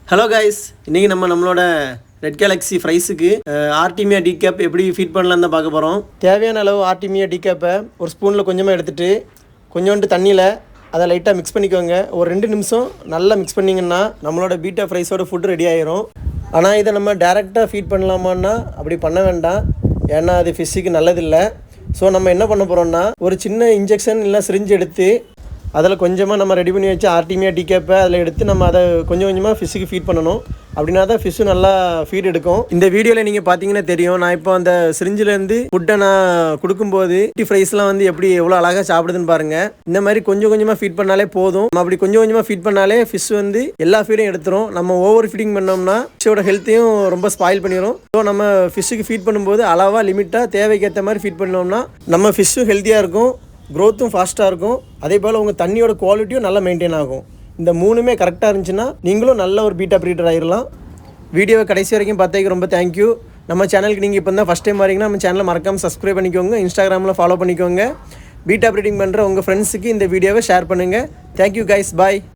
Hello guys, இன்றைக்கி நம்மளோட red Galaxy ஃப்ரைஸுக்கு artemia டீகேப் எப்படி ஃபீட் பண்ணலான்னு தான் பார்க்க போகிறோம். தேவையான அளவு ஆர்டிமியா டீகேப்பை ஒரு ஸ்பூனில் கொஞ்சமாக எடுத்துகிட்டு கொஞ்சோண்டு தண்ணியில் அதை லைட்டாக மிக்ஸ் பண்ணிக்கோங்க. ஒரு 2 நிமிஷம் நல்லா மிக்ஸ் பண்ணிங்கன்னா நம்மளோட பீட்டா ஃப்ரைஸோட ஃபுட் ரெடி ஆயிரும். ஆனால் இதை நம்ம டேரெக்டாக ஃபீட் பண்ணலாமான்னா அப்படி பண்ண வேண்டாம், ஏன்னா அது ஃபிஷ்ஷுக்கு நல்லதில்லை. ஸோ நம்ம என்ன பண்ண போகிறோம்னா ஒரு சின்ன இன்ஜெக்ஷன் இல்லை சிரிஞ்சு எடுத்து அதில் கொஞ்சமாக நம்ம ரெடி பண்ணி வச்சு ஆர்டிமியா டீகேப்பை அதில் எடுத்து நம்ம அதை கொஞ்சம் கொஞ்சமாக ஃபிஷ்ஷுக்கு ஃபீட் பண்ணணும். அப்படின்னா தான் ஃபிஷ்ஷு நல்லா ஃபீட் எடுக்கும். இந்த வீடியோவில் நீங்கள் பார்த்தீங்கன்னா தெரியும், நான் இப்போ அந்த சிரிஞ்சிலேருந்து ஃபுட்டை நான் கொடுக்கும்போது ஃப்ரைஸ்லாம் வந்து எவ்வளோ அழகாக சாப்பிடுதுன்னு பாருங்கள். இந்த மாதிரி கொஞ்சம் கொஞ்சமாக ஃபீட் பண்ணாலே போதும். நம்ம அப்படி கொஞ்சம் கொஞ்சமாக ஃபீட் பண்ணாலே ஃபிஷ் வந்து எல்லா ஃபீடையும் எடுத்துரும். நம்ம ஓவர் ஃபீடிங் பண்ணோம்னா ஃபிஷ்ஷோட ஹெல்த்தையும் ரொம்ப ஸ்பாயில் பண்ணிடும். ஸோ நம்ம ஃபிஷ்ஷுக்கு ஃபீட் பண்ணும்போது அளவாக லிமிட்டாக தேவைக்கேற்ற மாதிரி ஃபீட் பண்ணோம்னா நம்ம ஃபிஷ்ஷும் ஹெல்த்தியாக இருக்கும், க்ரோத்தும் ஃபாஸ்ட்டாக இருக்கும். அதே போல் உங்கள் தண்ணியோட குவாலிட்டியும் நல்லா மெயின்டைன் ஆகும். இந்த 3மே கரெக்டாக இருந்துச்சுன்னா நீங்களும் நல்ல ஒரு பீட்டா ப்ரீடர் ஆகிடலாம். வீடியோவை கடைசி வரைக்கும் பார்த்ததுக்கு ரொம்ப தேங்க்யூ. நம்ம சேனலுக்கு நீங்கள் இப்போ தான் ஃபஸ்ட் டைம் வரீங்கன்னா நம்ம சேனலை மறக்காமல் சப்ஸ்கிரைப் பண்ணிக்கோங்க, இன்ஸ்டாகிராமில் ஃபாலோ பண்ணிக்கோங்க. பீட்டா ப்ரீடிங் பண்ணுற உங்கள் ஃப்ரெண்ட்ஸுக்கு இந்த வீடியோவை ஷேர் பண்ணுங்கள். தேங்க்யூ கைஸ், பாய்.